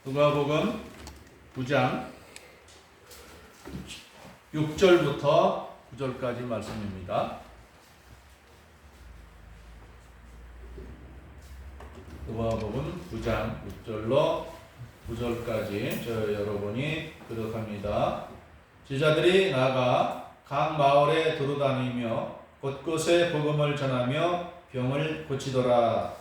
누가복음 9장 6절부터 9절까지 말씀입니다. 누가복음 9장 6절로 9절까지 저 여러분이 교독합니다. 제자들이 나가 각 마을에 두루다니며 곳곳에 복음을 전하며 병을 고치더라.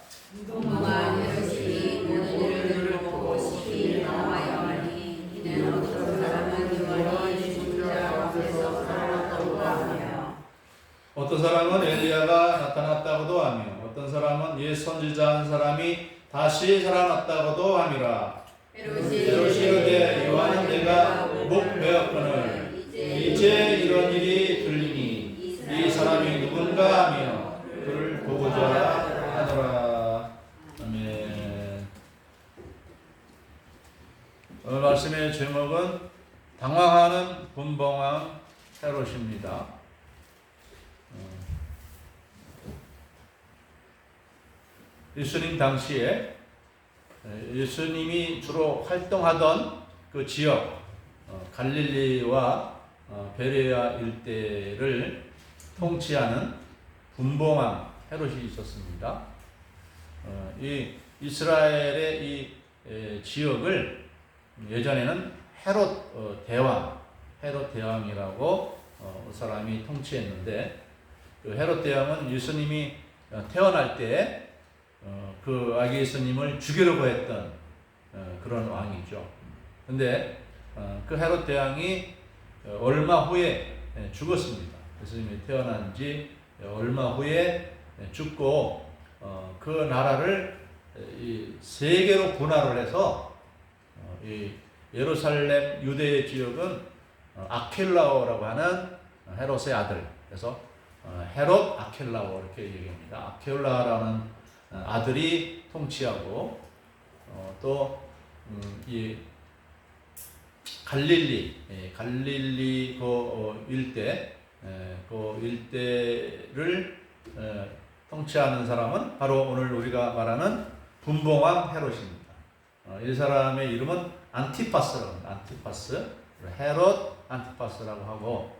동무가 예수시 모든 일을 보고 싶이 나와야 하니 이는 어떤 사람은 유언이 죽은 자 가운데서 살아났다고 하며 어떤 사람은 엘리야가 나타났다고도 하며 어떤 사람은 옛 선지자 한 사람이 다시 살아났다고도 함이라. 헤롯이 이르되 요한은 내가 목 베었거늘 이제 이런 일이 들리니 이 사람이 누군가 하며 그를 보고자 하더라. 아멘. 오늘 말씀의 제목은 당황하는 분봉왕 헤롯입니다. 예수님 당시에 예수님이 주로 활동하던 그 지역 갈릴리와 베레아 일대를 통치하는 분봉왕 헤롯이 있었습니다. 이 이스라엘의 이 지역을 예전에는 헤롯 대왕이라고 사람이 통치했는데, 그 헤롯 대왕은 예수님이 태어날 때 그 아기 예수님을 죽이려고 했던 그런 왕이죠. 근데 그 헤롯 대왕이 얼마 후에 죽었습니다. 예수님이 태어난 지 얼마 후에 죽고 그 나라를 세 개로 분할을 해서 이 예루살렘 유대 지역은 아켈라오라고 하는 헤롯의 아들, 그래서 헤롯 아켈라오 이렇게 얘기합니다. 아켈라라는 아들이 통치하고 또 이 갈릴리 그 일대 그 일대를 통치하는 사람은 바로 오늘 우리가 말하는 분봉왕 헤롯입니다. 이 사람의 이름은 안티파스라고 합니다. 안티파스, 헤롯 안티파스라고 하고,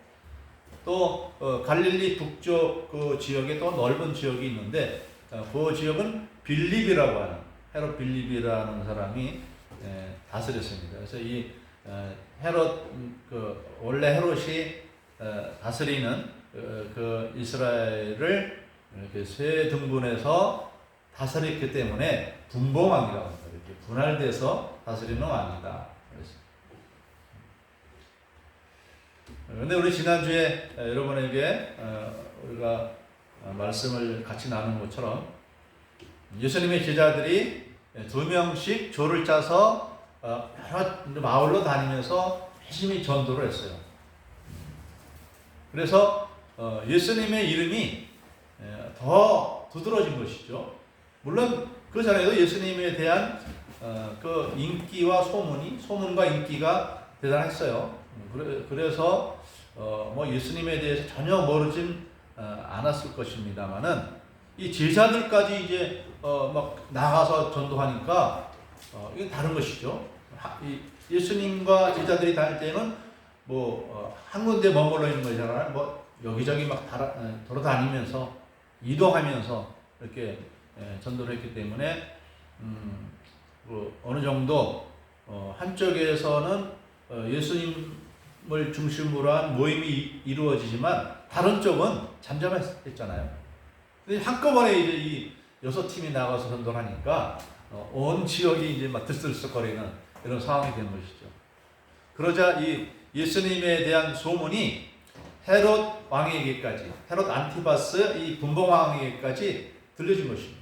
또 갈릴리 북쪽 그 지역에 또 넓은 지역이 있는데 그 지역은 빌립이라고 하는 헤롯 빌립이라는 사람이 다스렸습니다. 그래서 이 헤롯 원래 헤롯이 다스리는 그 이스라엘을 이렇게 세 등분해서 다스렸기 때문에 분봉왕이라고 합니다. 이렇게 분할돼서 다스리는 왕이다. 그런데 우리 지난주에 여러분에게 우리가 말씀을 같이 나눈 것처럼 예수님의 제자들이 2명씩 조를 짜서 여러 마을로 다니면서 열심히 전도를 했어요. 그래서 예수님의 이름이 더 두드러진 것이죠. 물론 그 전에도 예수님에 대한 그 인기와 소문과 인기가 대단했어요. 그래서 뭐 예수님에 대해서 전혀 모르진 않았을 것입니다만은 이 제자들까지 이제 막 나가서 전도하니까 이건 다른 것이죠. 예수님과 제자들이 다닐 때는 뭐 한 군데 머물러 있는 거잖아요. 뭐 여기저기 막 돌아다니면서 이동하면서 이렇게 전도를 했기 때문에 어느 정도 한쪽에서는 예수님을 중심으로 한 모임이 이루어지지만 다른 쪽은 잠잠했잖아요. 근데 한꺼번에 이제 이 6팀이 나가서 전도를 하니까 온 지역이 이제 막 들썩거리는 이런 상황이 된 것이죠. 그러자 이 예수님에 대한 소문이 헤롯 왕에게까지, 헤롯 안티바스 이 분봉왕에게까지 들려진 것입니다.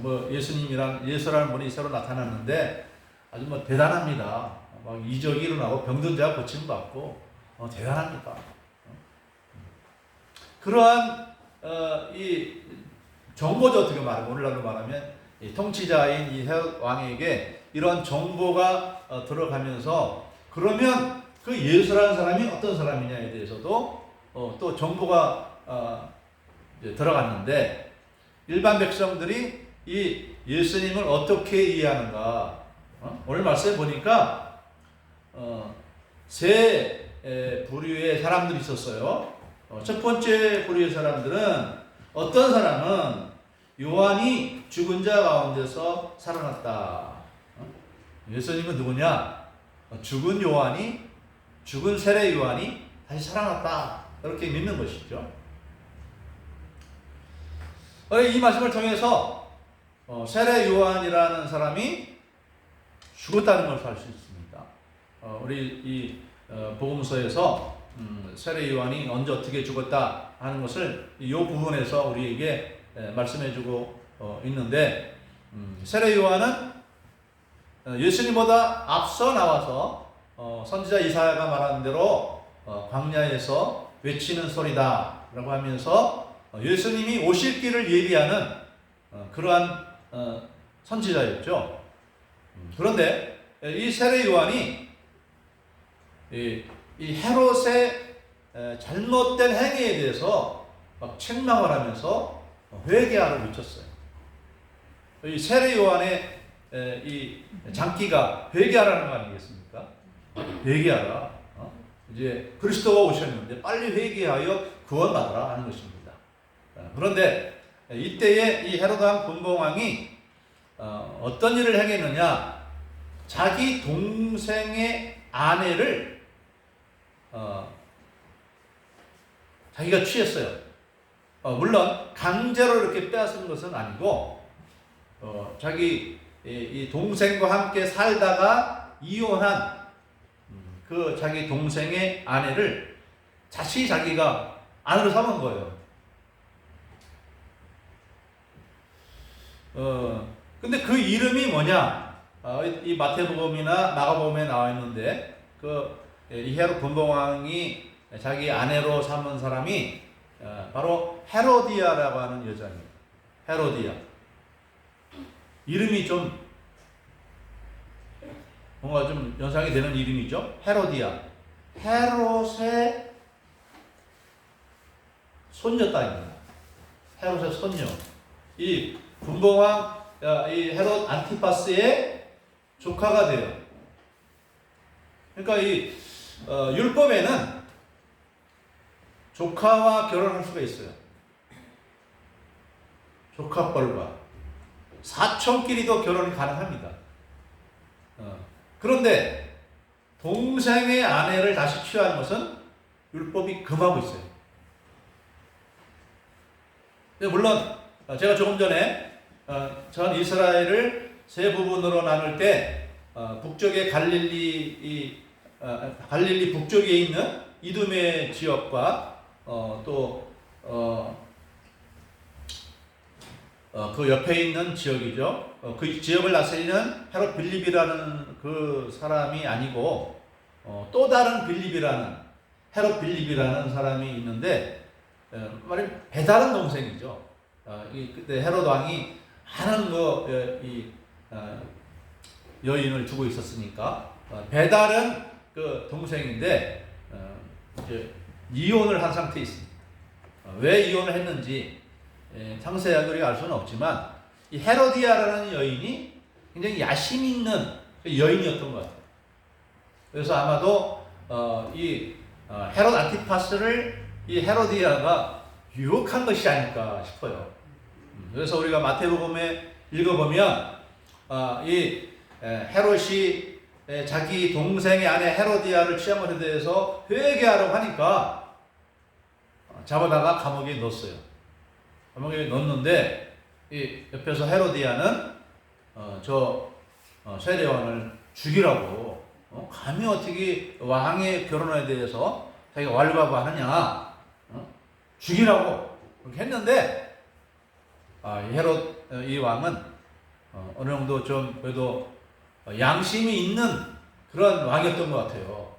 뭐 예수라는 분이 새로 나타났는데 아주 뭐 대단합니다. 막 이적이 일어나고 병든 자가 고침 받고 대단합니다. 그러한 이 정보죠. 어떻게 말하면 오늘날로 말하면 이 통치자인 이 헤롯 왕에게 이런 정보가 들어가면서, 그러면 그 예수라는 사람이 어떤 사람이냐에 대해서도 또 정보가 이제 들어갔는데, 일반 백성들이 이 예수님을 어떻게 이해하는가, 오늘 말씀에 보니까 세 부류의 사람들이 있었어요. 첫 번째 부류의 사람들은 어떤 사람은 요한이 죽은 자 가운데서 살아났다. 예수님은 누구냐? 죽은 요한이, 죽은 세례 요한이 다시 살아났다. 이렇게 믿는 것이죠. 이 말씀을 통해서 세례 요한이라는 사람이 죽었다는 것을 알 수 있습니다. 우리 이 복음서에서 세례 요한이 언제 어떻게 죽었다 하는 것을 이 부분에서 우리에게 말씀해주고 있는데, 세례 요한은 예수님보다 앞서 나와서 선지자 이사야가 말한 대로 광야에서 외치는 소리다라고 하면서 예수님이 오실 길을 예비하는 그러한 선지자였죠. 그런데 이 세례 요한이 이 헤롯의 잘못된 행위에 대해서 막 책망을 하면서 회개하러 미쳤어요. 이 세례 요한의 이 장기가 회개하라는 거 아니겠습니까? 회개하라. 이제 그리스도가 오셨는데 빨리 회개하여 구원받으라 하는 것입니다. 그런데 이때에 이 헤롯 왕 분봉왕이 어떤 일을 행했느냐? 자기 동생의 아내를 자기가 취했어요. 물론 강제로 이렇게 빼앗은 것은 아니고 자기 이 동생과 함께 살다가 이혼한 그 자기 동생의 아내를 다시 자기가 아내로 삼은 거예요. 근데 그 이름이 뭐냐? 이 마태복음이나 마가복음에 나와 있는데 이 헤롯 분봉왕이 자기 아내로 삼은 사람이 바로 헤로디아라고 하는 여자입니다. 헤로디아. 이름이 좀 뭔가 좀 연상이 되는 이름이죠. 헤로디아. 헤롯의 손녀딸입니다. 헤롯의 손녀. 이 분봉왕 이 헤롯 안티파스의 조카가 돼요. 그러니까 이 율법에는 조카와 결혼할 수가 있어요. 조카뻘과 사촌끼리도 결혼이 가능합니다. 그런데 동생의 아내를 다시 취하는 것은 율법이 금하고 있어요. 물론 제가 조금 전에 전 이스라엘을 세 부분으로 나눌 때 북쪽의 갈릴리 북쪽에 있는 이두메 지역과 또 그 옆에 있는 지역이죠. 그 지역을 다스리는 헤롯 빌립이라는 그 사람이 아니고 또 다른 빌립이라는 헤롯 빌립이라는 사람이 있는데 말하면 배다른 동생이죠. 그때 헤롯 왕이 많은 여인을 두고 있었으니까 배다른 그 동생인데 이제 이혼을 한 상태에 있습니다. 왜 이혼을 했는지 상세하게 우리가 알 수는 없지만 이 헤로디아라는 여인이 굉장히 야심 있는 여인이었던 것 같아요. 그래서 아마도 이 헤롯 안티파스를 이 헤로디아가 유혹한 것이 아닐까 싶어요. 그래서 우리가 마태복음에 읽어보면 이 헤롯이 자기 동생의 아내 헤로디아를 취한 것에 대해서 회개하라고 하니까 잡아다가 감옥에 넣었어요. 감옥에 넣었는데 이 옆에서 헤로디아는 세례요한을 죽이라고 감히 어떻게 왕의 결혼에 대해서 자기가 왈가부하느냐 죽이라고 그렇게 했는데 헤롯 이 왕은 어느 정도 좀 그래도 양심이 있는 그런 왕이었던 것 같아요.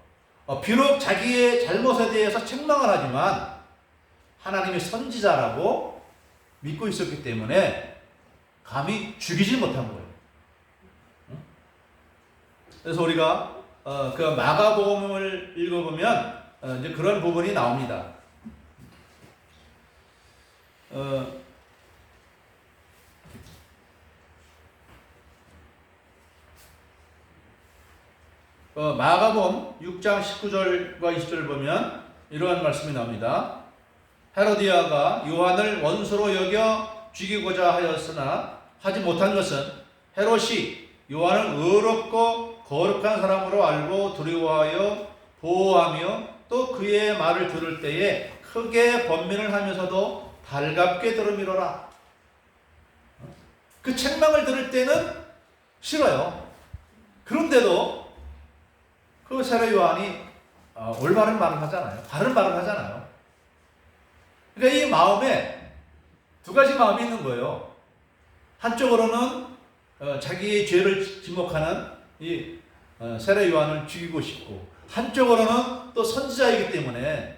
비록 자기의 잘못에 대해서 책망을 하지만 하나님의 선지자라고 믿고 있었기 때문에 감히 죽이지 못한 거예요. 그래서 우리가 그 마가복음을 읽어보면 이제 그런 부분이 나옵니다. 마가복음 6장 19절과 20절을 보면 이러한 말씀이 나옵니다. 헤로디아가 요한을 원수로 여겨 죽이고자 하였으나 하지 못한 것은 헤롯이 요한을 의롭고 거룩한 사람으로 알고 두려워하여 보호하며 또 그의 말을 들을 때에 크게 번민을 하면서도 달갑게 들음이로라. 그 책망을 들을 때는 싫어요. 그런데도 그 세례 요한이 올바른 말을 하잖아요. 바른 말을 하잖아요. 그러니까 이 마음에 두 가지 마음이 있는 거예요. 한쪽으로는 자기의 죄를 지목하는 이 세례 요한을 죽이고 싶고, 한쪽으로는 또 선지자이기 때문에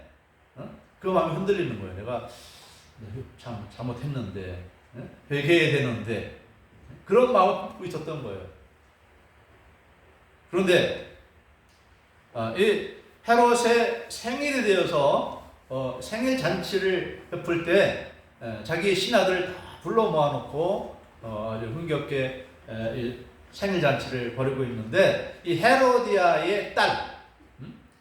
그 마음이 흔들리는 거예요. 내가 참 잘못했는데 회개해야 되는데, 그런 마음을 품고 있었던 거예요. 그런데 이 헤롯의 생일이 되어서 생일 잔치를 베풀 때 자기의 신하들 다 불러 모아놓고 아주 흥겹게 생일 잔치를 벌이고 있는데, 이 헤로디아의 딸,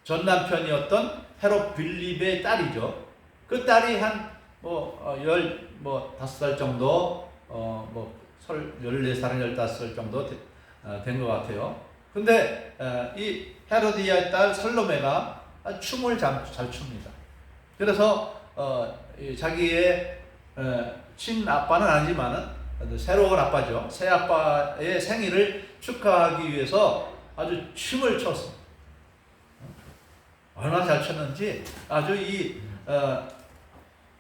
전 남편이었던 헤롯 빌립의 딸이죠. 그 딸이 한 15살 정도, 14살, 15살 정도 된 것 같아요. 근데 이 헤로디아의 딸 살로메가 춤을 잘 춥니다. 그래서 자기의 친아빠는 아니지만은 새로운 아빠죠. 새 아빠의 생일을 축하하기 위해서 아주 춤을 췄습니다. 얼마나 잘 췄는지 아주 이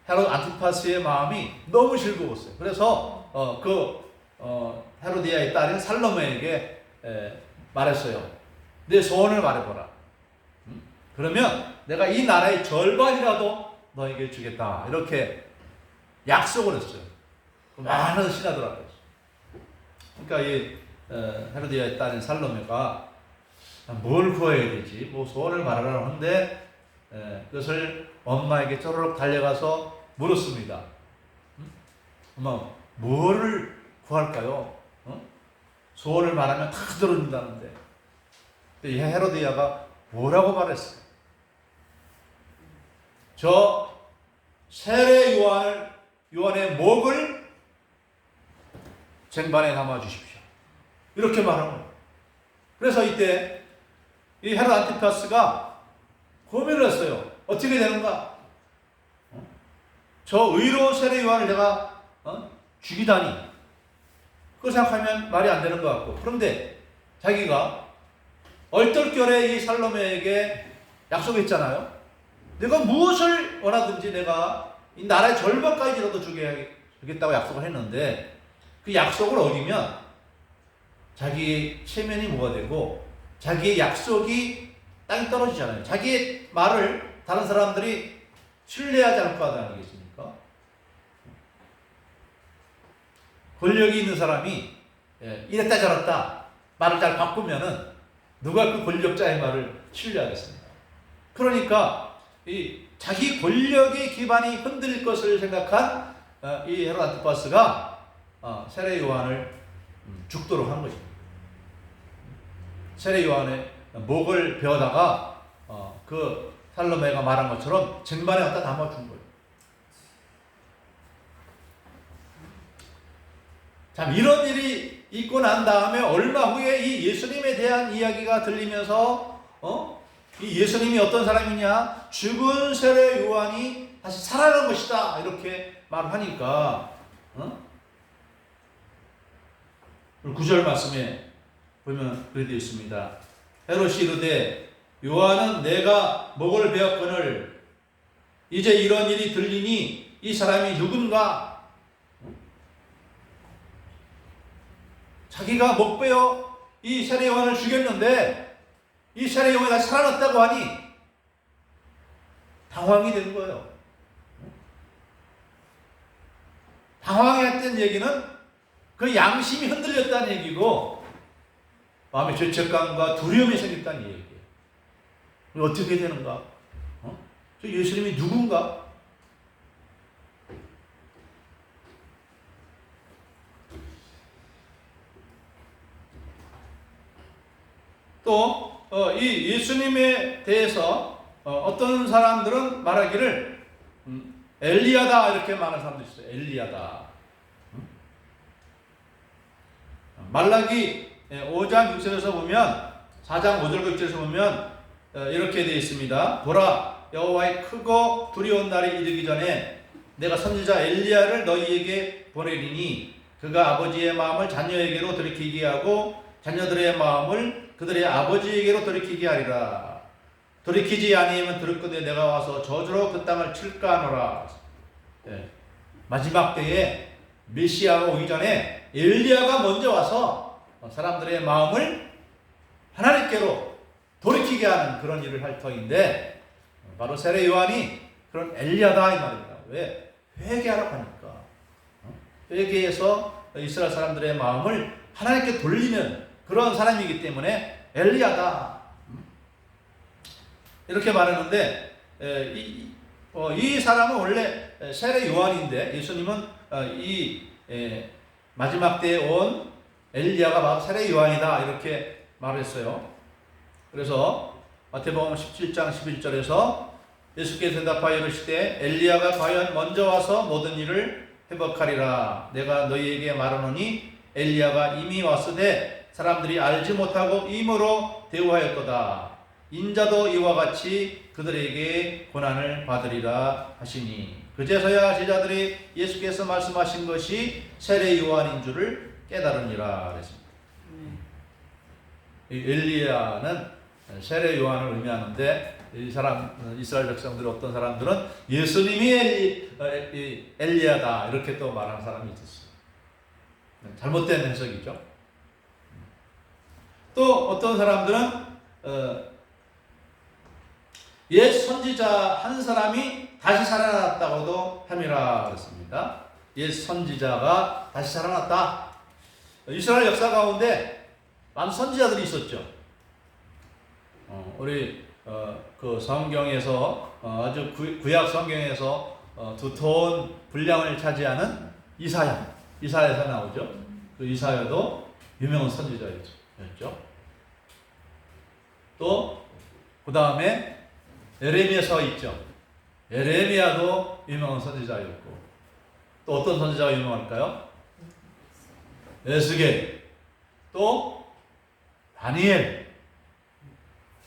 헤롯 안티파스의 마음이 너무 즐거웠어요. 그래서 헤로디아의 딸인 살로메에게 말했어요. 내 소원을 말해보라. 그러면 내가 이 나라의 절반이라도 너에게 주겠다. 이렇게 약속을 했어요. 많은 신하들 앞에서. 그러니까 이 헤로디아의 딸인 살로메가 뭘 구해야 되지? 뭐 소원을 말하라고 하는데 그것을 엄마에게 쪼르륵 달려가서 물었습니다. 엄마, 뭐를 구할까요? 소원을 말하면 다 들어준다는데. 이 헤로디아가 뭐라고 말했어요? 저 세례 요한의 목을 쟁반에 담아 주십시오. 이렇게 말한 거예요. 그래서 이때 이 헤롯 안티파스가 고민을 했어요. 어떻게 되는가? 저 의로운 세례 요한을 내가 죽이다니. 그걸 생각하면 말이 안 되는 것 같고. 그런데 자기가 얼떨결에 이 살로메에게 약속했잖아요. 내가 무엇을 원하든지 내가 이 나라의 절반까지라도 주겠다고 약속을 했는데, 그 약속을 어기면 자기의 체면이 뭐가 되고 자기의 약속이 땅에 떨어지잖아요. 자기의 말을 다른 사람들이 신뢰하지 않을 거 아니겠습니까? 권력이 있는 사람이 이랬다 저랬다 말을 잘 바꾸면은 누가 그 권력자의 말을 신뢰하겠습니까? 그러니까 이 자기 권력의 기반이 흔들릴 것을 생각한 이 헤롯 안티파스가 세례 요한을 죽도록 한 것입니다. 세례 요한의 목을 베어다가 그 살로메가 말한 것처럼 쟁반에 갖다 담아준 거예요. 참, 이런 일이 있고 난 다음에 얼마 후에 이 예수님에 대한 이야기가 들리면서 이 예수님이 어떤 사람이냐, 죽은 세례 요한이 다시 살아난 것이다, 이렇게 말을 하니까 9절 말씀에 보면 그렇게 되어 있습니다. 헤롯이 이르되 요한은 내가 목을 베었거늘 이제 이런 일이 들리니 이 사람이 누군가? 자기가 목 베어 이 세례 요한을 죽였는데 이 세례 요한이 다시 살아났다고 하니 당황이 되는 거예요. 당황했던 얘기는 그 양심이 흔들렸다는 얘기고, 마음의 죄책감과 두려움이 생겼다는 얘기예요. 어떻게 되는가? 저 예수님이 누군가? 또 이 예수님에 대해서 어떤 사람들은 말하기를 엘리야다 이렇게 말하는 사람도 있어요. 엘리야다. 말라기 5장 6절에서 보면 4장 5절 6절에서 보면 이렇게 되어 있습니다. 보라 여호와의 크고 두려운 날이 이르기 전에 내가 선지자 엘리야를 너희에게 보내리니 그가 아버지의 마음을 자녀에게로 돌이키게 하고 자녀들의 마음을 그들의 아버지에게로 돌이키게 하리라. 돌이키지 아니하면 들었거든 내가 와서 저주로 그 땅을 칠까 하노라. 마지막 때에 메시아가 오기 전에 엘리야가 먼저 와서 사람들의 마음을 하나님께로 돌이키게 하는 그런 일을 할 터인데 바로 세례 요한이 그런 엘리야다 이 말입니다. 왜? 회개하라고 하니까. 회개해서 이스라엘 사람들의 마음을 하나님께 돌리는 그런 사람이기 때문에 엘리야다 이렇게 말하는데 이 사람은 원래 세례 요한인데 예수님은 이 마지막 때에 온 엘리야가 바로 세례 요한이다 이렇게 말했어요. 그래서 마태복음 17장 11절에서 예수께서 대답하여 이르시되 엘리야가 과연 먼저 와서 모든 일을 회복하리라. 내가 너희에게 말하노니 엘리야가 이미 왔으되 사람들이 알지 못하고 임으로 대우하였도다. 인자도 이와 같이 그들에게 고난을 받으리라 하시니 그제서야 제자들이 예수께서 말씀하신 것이 세례 요한인 줄을 깨달으니라 그랬습니다. 이 엘리야는 세례 요한을 의미하는데 이 사람 이스라엘 백성들 어떤 사람들은 예수님이 엘리야다 이렇게 또 말하는 사람이 있었어요. 잘못된 해석이죠. 또 어떤 사람들은 옛 선지자 한 사람이 다시 살아났다고도 함이라 그랬습니다. 옛 선지자가 다시 살아났다. 이스라엘 역사 가운데 많은 선지자들이 있었죠. 우리 그 성경에서 아주 구약 성경에서 두터운 분량을 차지하는 이사야에서 나오죠. 그 이사야도 유명한 선지자였죠. 또 그 다음에 에레미야서가 있죠. 에레미야도 유명한 선지자였고 또 어떤 선지자가 유명할까요? 에스겔, 또 다니엘,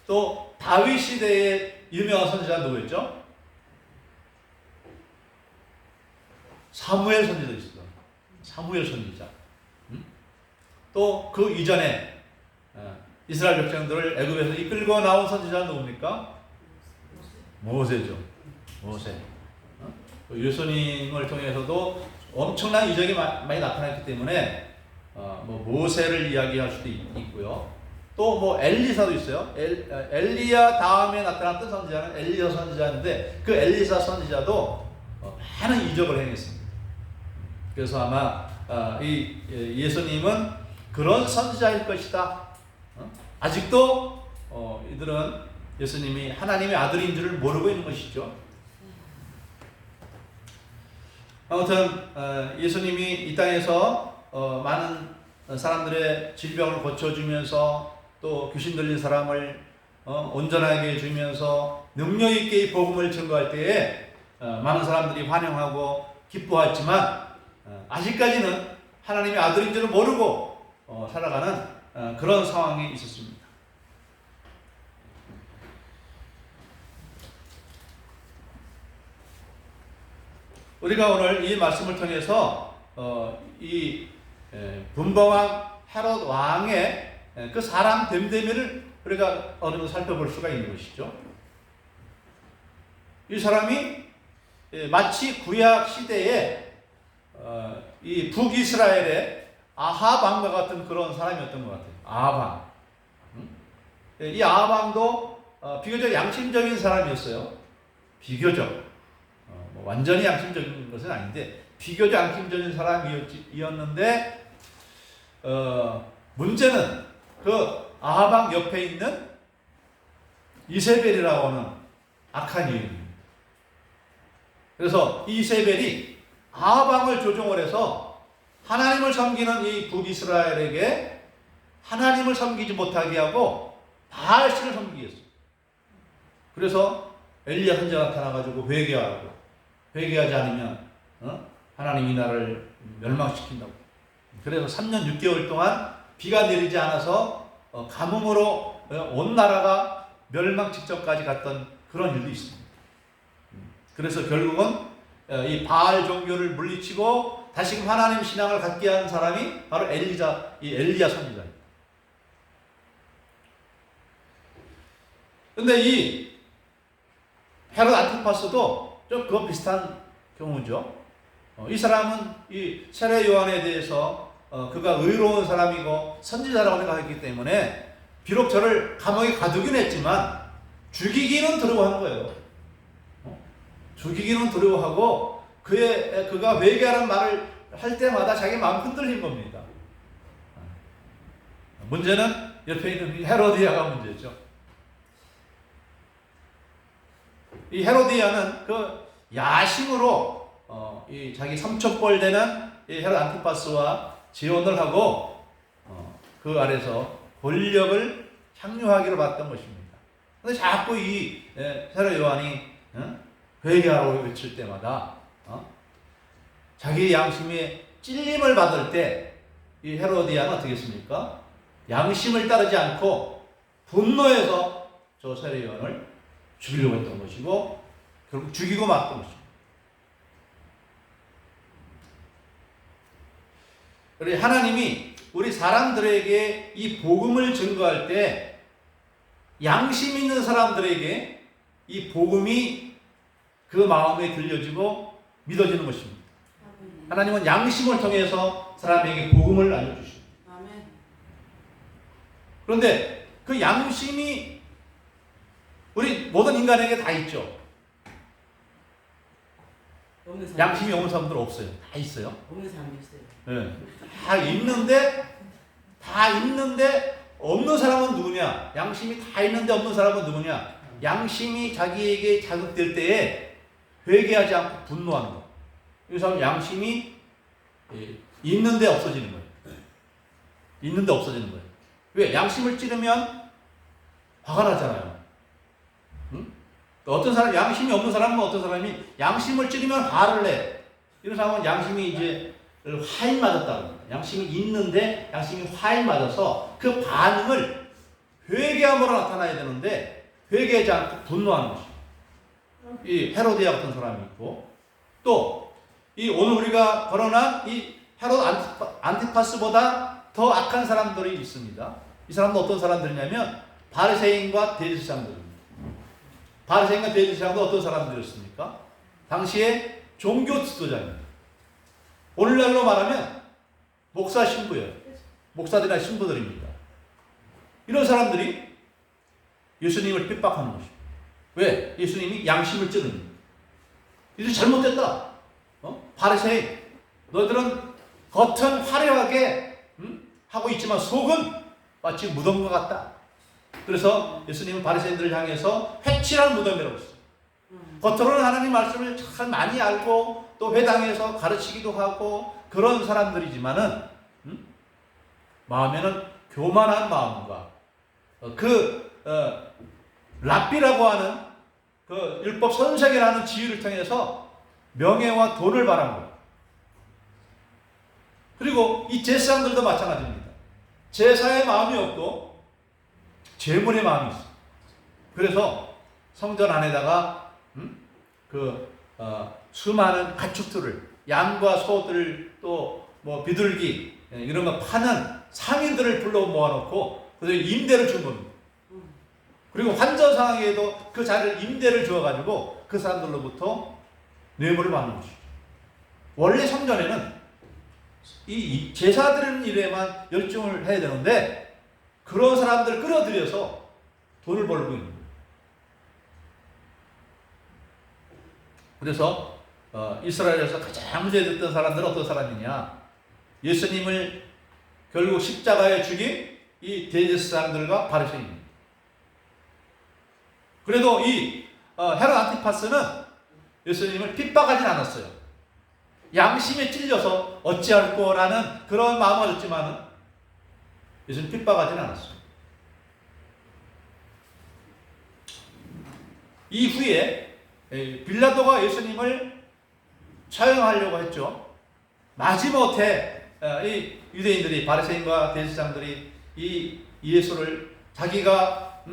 또 다윗 시대의 유명한 선지자는 누구였죠? 사무엘 선지자 있어요. 사무엘 선지자. 또 그 이전에 이스라엘 백성들을 애굽에서 이끌고 나온 선지자는 누굽니까? 모세죠. 모세. 예수님을 통해서도 엄청난 이적이 많이 나타났기 때문에 모세를 이야기할 수도 있고요. 또 엘리사도 있어요. 엘리야 다음에 나타났던 선지자는 엘리야 선지자인데 그 엘리사 선지자도 많은 이적을 행했습니다. 그래서 아마 이 예수님은 그런 선지자일 것이다. 아직도 이들은 예수님이 하나님의 아들인 줄을 모르고 있는 것이죠. 아무튼 예수님이 이 땅에서 많은 사람들의 질병을 고쳐주면서 또 귀신 들린 사람을 온전하게 해주면서 능력 있게 이 복음을 증거할 때에 많은 사람들이 환영하고 기뻐했지만 아직까지는 하나님의 아들인 줄을 모르고 살아가는 그런 상황이 있었습니다. 우리가 오늘 이 말씀을 통해서 이 분봉왕 헤롯 왕의 그 사람 됨됨이를 우리가 어느 정도 살펴볼 수가 있는 것이죠. 이 사람이 마치 구약 시대에 이 북이스라엘의 아합 왕과 같은 그런 사람이었던 것 같아요. 아합 왕. 이 아합 왕도 비교적 양심적인 사람이었어요. 비교적. 완전히 양심적인 것은 아닌데 비교적 양심적인 사람이었는데 문제는 그 아합 왕 옆에 있는 이세벨이라고 하는 악한 여인입니다. 그래서 이세벨이 아합 왕을 조종을 해서 하나님을 섬기는 이 북이스라엘에게 하나님을 섬기지 못하게 하고 바알신을 섬기기 위해서. 그래서 엘리야 선지자가 나타나가지고 회개하지 않으면 하나님이 나를 멸망시킨다고. 그래서 3년 6개월 동안 비가 내리지 않아서 가뭄으로 온 나라가 멸망 직전까지 갔던 그런 일도 있습니다. 그래서 결국은 이 바알 종교를 물리치고 다시금 하나님 신앙을 갖게 한 사람이 바로 엘리야 선지자입니다. 근데 이 헤롯 안티파스도 좀 그거 비슷한 경우죠. 이 사람은 이 세례 요한에 대해서 그가 의로운 사람이고 선지자라고 생각했기 때문에 비록 저를 감옥에 가두긴 했지만 죽이기는 두려워하는 거예요. 죽이기는 두려워하고 그가 회개하는 말을 할 때마다 자기 마음 흔들린 겁니다. 문제는 옆에 있는 헤로디아가 문제죠. 이 헤로디아는 그 야심으로 이 자기 삼촌뻘 되는 이 헤롯 안티파스와 재혼을 하고 그 아래서 권력을 향유하기로 봤던 것입니다. 근데 자꾸 이 세례 요한이 회개하라고 외칠 때마다 자기 양심에 찔림을 받을 때 이 헤로디아는 어떻게 했습니까? 양심을 따르지 않고 분노해서 저 세례 요한을 죽이려고 했던 것이고 결국 죽이고 말던 것입니다. 그래서 하나님이 우리 사람들에게 이 복음을 증거할 때 양심 있는 사람들에게 이 복음이 그 마음에 들려지고 믿어지는 것입니다. 하나님은 양심을 통해서 사람에게 복음을 알려주십니다. 그런데 그 양심이 우리 모든 인간에게 다 있죠. 양심이 없는 사람들 없어요. 다 있어요. 없는 사람도 있어요. 네. 다 있는데 없는 사람은 누구냐? 양심이 다 있는데 없는 사람은 누구냐? 양심이 자기에게 자극될 때에 회개하지 않고 분노하는 거. 이 사람 양심이 있는데 없어지는 거예요. 있는데 없어지는 거예요. 왜? 양심을 찌르면 화가 나잖아요. 응? 어떤 사람, 양심이 없는 사람은 어떤 사람이 양심을 찌르면 화를 내. 이런 사람은 양심이 이제 화인 맞았다는 거예요. 양심이 있는데 양심이 화인 맞아서 그 반응을 회개함으로 나타나야 되는데 회개하지 않고 분노하는 것이죠. 이 헤로디아 같은 사람이 있고 또 이 오늘 우리가 거론한 이 헤롯 안티파스보다 더 악한 사람들이 있습니다. 이 사람은 어떤 사람들이냐면 바리새인과 대제사장들입니다. 바리새인과 대제사장도 어떤 사람들이었습니까? 당시에 종교 지도자입니다. 오늘날로 말하면 목사 신부예요. 목사들이나 신부들입니다. 이런 사람들이 예수님을 핍박하는 것입니다. 왜? 예수님이 양심을 찌릅니다. 이제 잘못됐다. 바리새인, 너희들은 겉은 화려하게 하고 있지만 속은 마치 무덤과 같다. 그래서 예수님은 바리새인들을 향해서 회칠한 무덤이라고 했어요. 겉으로는 하나님 말씀을 참 많이 알고 또 회당에서 가르치기도 하고 그런 사람들이지만은 마음에는 교만한 마음과 랍비라고 하는 그 율법 선생이라는 지위를 통해서 명예와 돈을 바란 거예요. 그리고 이 제사장들도 마찬가지입니다. 제사의 마음이 없고 재물의 마음이 있어요. 그래서 성전 안에다가 수많은 가축들을 양과 소들 또 뭐 비둘기 이런 거 파는 상인들을 불러 모아놓고 그들 임대를 준 겁니다. 그리고 환전 상황에도 그 자리를 임대를 주어가지고 그 사람들로부터 뇌물을 받는 것이죠. 원래 성전에는 이 제사드리는 일에만 열중을 해야 되는데 그런 사람들을 끌어들여서 돈을 벌고 있는 거예요. 그래서 이스라엘에서 가장 문제됐던 사람들은 어떤 사람이냐? 예수님을 결국 십자가에 죽인 이 대제사장들과 바리새인입니다. 그래도 이 헤롯 안티파스는 예수님을 핍박하진 않았어요. 양심에 찔려서 어찌할 거라는 그런 마음을 가졌지만 예수님 핍박하진 않았어요. 이후에 빌라도가 예수님을 처형하려고 했죠. 마지못해 이 유대인들이, 바리새인과 대제사장들이 이 예수를, 자기가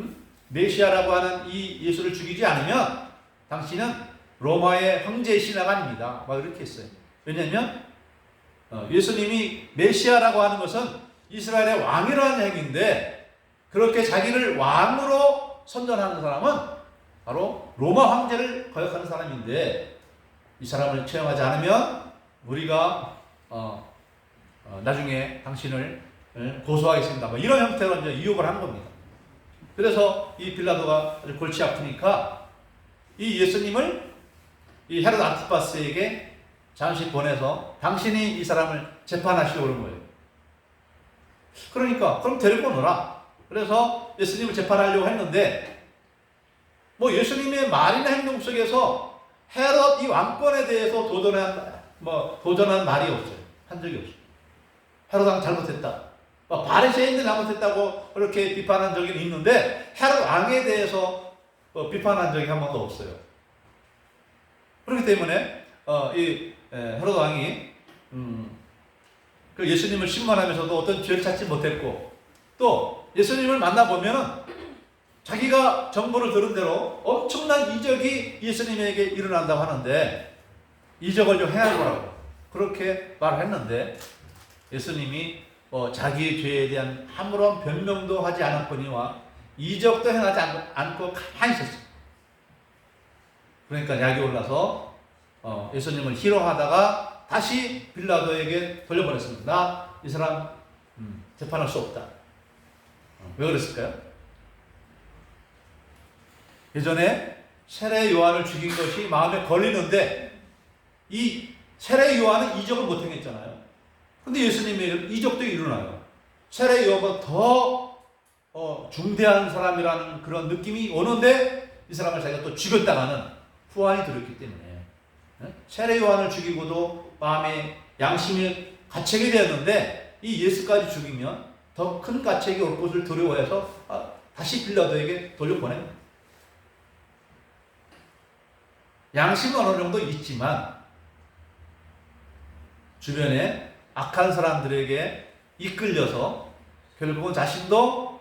메시아라고 하는 이 예수를 죽이지 않으면 당신은 로마의 황제의 신하가 아닙니다, 막 이렇게 했어요. 왜냐하면 예수님이 메시아라고 하는 것은 이스라엘의 왕이라는 행위인데, 그렇게 자기를 왕으로 선전하는 사람은 바로 로마 황제를 거역하는 사람인데, 이 사람을 처형하지 않으면 우리가 나중에 당신을 고소하겠습니다, 뭐 이런 형태로 이제 유혹을 한 겁니다. 그래서 이 빌라도가 아주 골치 아프니까 이 예수님을 이 헤롯 안티파스에게 잠시 보내서 당신이 이 사람을 재판하시려고 그런 거예요. 그러니까 그럼 데리고 오너라. 그래서 예수님을 재판하려고 했는데, 뭐 예수님의 말이나 행동 속에서 헤롯 이 왕권에 대해서 도전한 말이 없어요. 한 적이 없어요. 헤롯 왕 잘못했다, 바리새인들 잘못했다고 그렇게 비판한 적이 있는데, 헤롯 왕에 대해서 비판한 적이 한 번도 없어요. 그렇기 때문에 이 헤롯 왕이 그 예수님을 신문하면서도 어떤 죄를 찾지 못했고, 또 예수님을 만나보면은 자기가 정보를 들은 대로 엄청난 이적이 예수님에게 일어난다고 하는데, 이적을 좀 행할 거라고 그렇게 말을 했는데, 예수님이 자기의 죄에 대한 아무런 변명도 하지 않았거니와 이적도 행하지 않고 가만히 있었어요. 그러니까 약이 올라서 예수님을 희롱하다가 다시 빌라도에게 돌려보냈습니다. 나 이 사람 재판할 수 없다. 왜 그랬을까요? 예전에 세례 요한을 죽인 것이 마음에 걸리는데, 이 세례 요한은 이적을 못 행했잖아요. 근데 예수님의 이적도 일어나요. 세례 요한보다 더 중대한 사람이라는 그런 느낌이 오는데, 이 사람을 자기가 또 죽였다가는 후환이 들었기 때문에, 세례 요한을 죽이고도 마음에 양심이 가책이 되었는데, 이 예수까지 죽이면 더 큰 가책이 올 것을 두려워해서 다시 빌라도에게 돌려보냅니다. 양심은 어느 정도 있지만 주변에 악한 사람들에게 이끌려서 결국은 자신도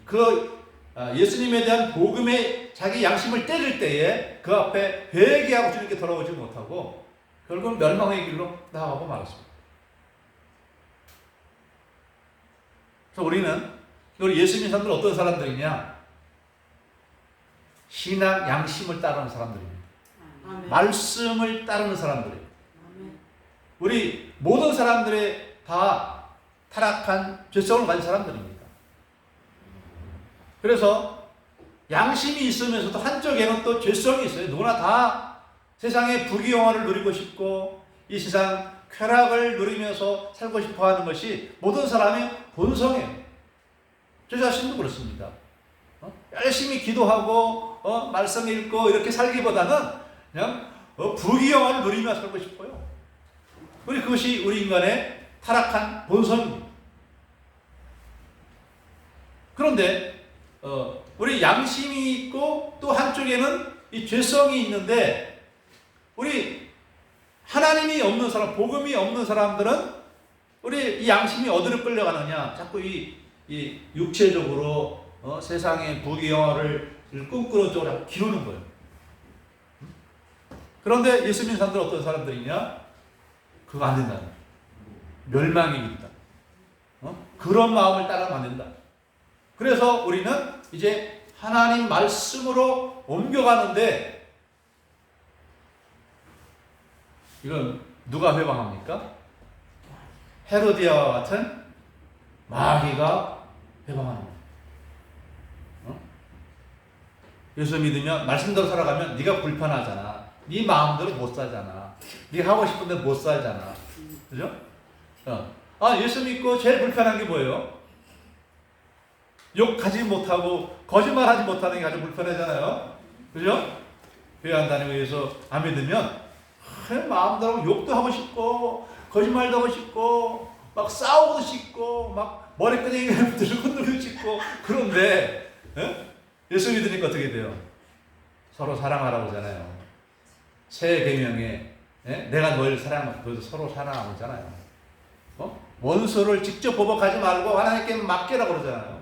그 예수님에 대한 복음에 자기 양심을 때릴 때에 그 앞에 회개하고 주님께 돌아오지 못하고 결국은 멸망의 길로 나아가고 말았습니다. 그래서 우리 예수님 사람들은 어떤 사람들이냐? 신앙 양심을 따르는 사람들입니다. 아멘. 말씀을 따르는 사람들이에요. 아멘. 우리 모든 사람들이 다 타락한 죄성을 가진 사람들입니다. 그래서 양심이 있으면서도 한쪽에는 또 죄성이 있어요. 누구나 다 세상의 부귀영화를 누리고 싶고 이 세상 쾌락을 누리면서 살고 싶어 하는 것이 모든 사람의 본성이에요. 저 자신도 그렇습니다. 열심히 기도하고 말씀 읽고 이렇게 살기보다는 그냥 부귀영화를 누리며 살고 싶어요. 그것이 우리 인간의 타락한 본성입니다. 그런데 우리 양심이 있고 또 한쪽에는 이 죄성이 있는데, 우리 하나님이 없는 사람, 복음이 없는 사람들은 우리 이 양심이 어디로 끌려가느냐? 자꾸 이 육체적으로 세상의 부귀영화를 꿈꾸는 쪽으로 기우는 거예요. 그런데 예수 믿는 사람들은 어떤 사람들이냐? 그거 안 된다. 멸망이 있다. 그런 마음을 따라가면 안 된다. 그래서 우리는 이제 하나님 말씀으로 옮겨가는데, 이건 누가 회방합니까? 헤로디아와 같은 마귀가 회방하는 거예요. 예수 믿으면 말씀대로 살아가면 네가 불편하잖아. 네 마음대로 못 살잖아. 네가 하고 싶은데 못 살잖아. 그죠? 예수 믿고 제일 불편한 게 뭐예요? 욕하지 못하고 거짓말하지 못하는 게 아주 불편하잖아요. 그죠? 교회 안 다니고 해서 안 믿으면 마음대로 욕도 하고 싶고 거짓말도 하고 싶고 막 싸우고도 싶고 막 머리끈이 들고 싶고. 그런데 예수 믿으니까 어떻게 돼요? 서로 사랑하라고 하잖아요. 새 계명에 내가 너희를 사랑하고 너희도 서로 사랑하고 하잖아요. 원수를 직접 보복하지 말고 하나님께 맡기라고 그러잖아요.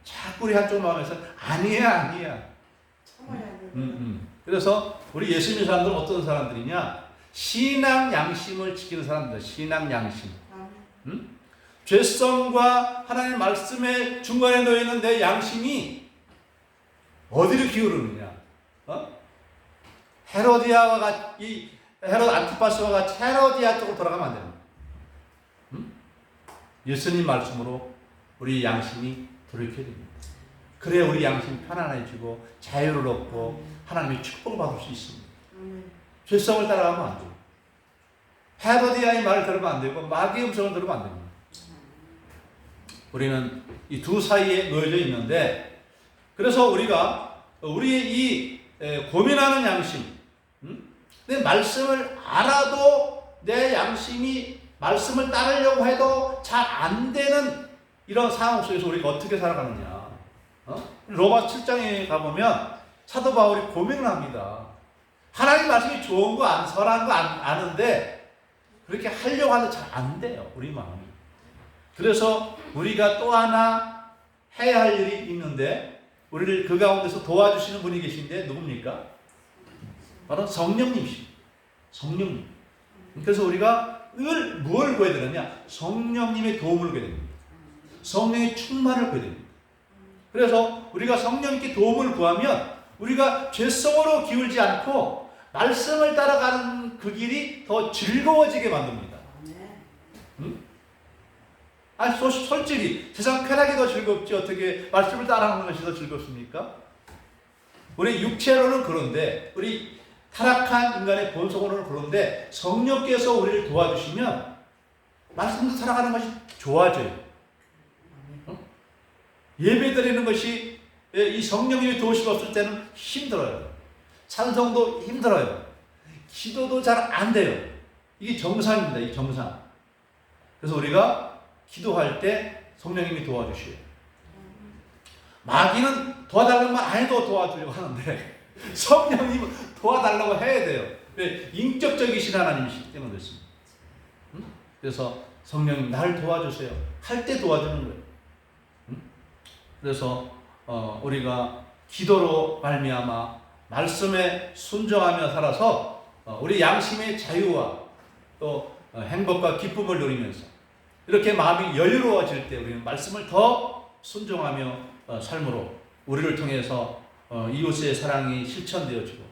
자꾸 우리 한쪽 마음에서 아니야. 그래서 우리 예수 믿는 사람들은 어떤 사람들이냐? 신앙 양심을 지키는 사람들. 신앙 양심. 죄성과 하나님의 말씀의 중간에 놓여있는 내 양심이 어디로 기울느냐? 헤로디아와 같이 헤롯 안티파스와 같이 헤로디아 쪽으로 돌아가면 안 됩니다. 예수님 말씀으로 우리 양심이 돌이켜야 됩니다. 그래야 우리 양심이 편안해지고 자유를 얻고 하나님의 축복을 받을 수 있습니다. 죄성을 따라가면 안 돼요. 헤로디아의 말을 들으면 안 되고 마귀의 음성을 들으면 안 됩니다. 우리는 이 두 사이에 놓여져 있는데, 그래서 우리가 우리의 이 고민하는 양심, 내 말씀을 알아도 내 양심이 말씀을 따르려고 해도 잘 안 되는 이런 상황 속에서 우리가 어떻게 살아가느냐. 로마 7장에 가보면 사도 바울이 고민을 합니다. 하나님 말씀이 좋은 거 선한 거 아는데 그렇게 하려고 하는데 잘 안 돼요, 우리 마음이. 그래서 우리가 또 하나 해야 할 일이 있는데, 우리를 그 가운데서 도와주시는 분이 계신데 누굽니까? 바로 성령님이십니다. 성령님. 그래서 우리가 늘 무엇을 구해야 되느냐? 성령님의 도움을 구해야 됩니다. 성령의 충만을 구해야 됩니다. 그래서 우리가 성령님께 도움을 구하면 우리가 죄성으로 기울지 않고 말씀을 따라가는 그 길이 더 즐거워지게 만듭니다. 아니, 솔직히 세상 쾌락이 더 즐겁지 어떻게 말씀을 따라가는 것이 더 즐겁습니까? 우리 육체로는 그런데, 우리 타락한 인간의 본성으로는 그런데, 성령께서 우리를 도와주시면 말씀도 살아가는 것이 좋아져요. 예배 드리는 것이 이 성령님의 도우심 없을 때는 힘들어요. 찬송도 힘들어요. 기도도 잘 안 돼요. 이게 정상입니다. 이 정상. 그래서 우리가 기도할 때 성령님이 도와주셔요. 마귀는 도와달라고 안 해도 도와주려고 하는데 성령님은 도와달라고 해야 돼요. 왜? 인격적이신 하나님이시기 때문에 그렇습니다. 그래서 성령님 나를 도와주세요. 할 때 도와주는 거예요. 그래서 우리가 기도로 말미암아 말씀에 순종하며 살아서 우리 양심의 자유와 또 행복과 기쁨을 누리면서 이렇게 마음이 여유로워질 때 우리는 말씀을 더 순종하며 삶으로 우리를 통해서 이웃의 사랑이 실천되어지고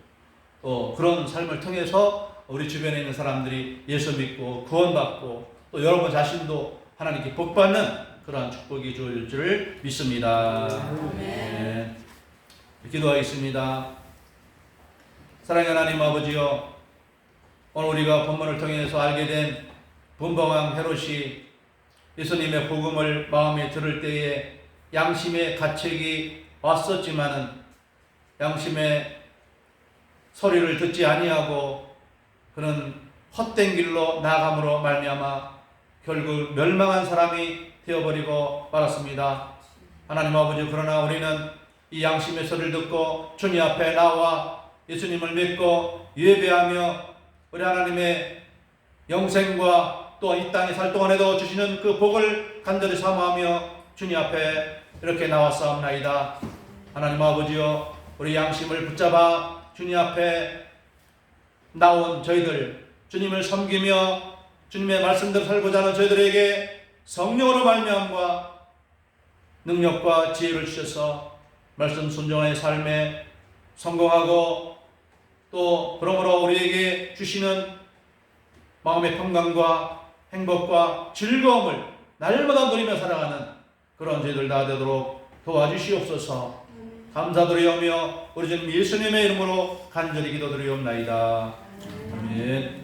또 그런 삶을 통해서 우리 주변에 있는 사람들이 예수 믿고 구원받고 또 여러분 자신도 하나님께 복받는 그러한 축복이 주어질 줄 믿습니다. 네. 기도하겠습니다. 사랑하는 하나님 아버지여, 오늘 우리가 본문을 통해서 알게 된 분봉왕 헤롯이 예수님의 복음을 마음에 들을 때에 양심의 가책이 왔었지만은 양심의 소리를 듣지 아니하고 그는 헛된 길로 나아감으로 말미암아 결국 멸망한 사람이 되어버리고 말았습니다. 하나님 아버지, 그러나 우리는 이 양심의 소리를 듣고 주님 앞에 나와 예수님을 믿고 예배하며 우리 하나님의 영생과 또 이 땅에 살 동안에도 주시는 그 복을 간절히 사모하며 주님 앞에 이렇게 나왔사옵나이다. 하나님 아버지여, 우리 양심을 붙잡아 주님 앞에 나온 저희들, 주님을 섬기며 주님의 말씀대로 살고자 하는 저희들에게 성령으로 말미암과 능력과 지혜를 주셔서 말씀 순종의 삶에 성공하고 또 그러므로 우리에게 주시는 마음의 평강과 행복과 즐거움을 날마다 누리며 살아가는 그런 저희들 다 되도록 도와주시옵소서. 감사드리오며 우리 주님 예수님의 이름으로 간절히 기도드리옵나이다. 아멘.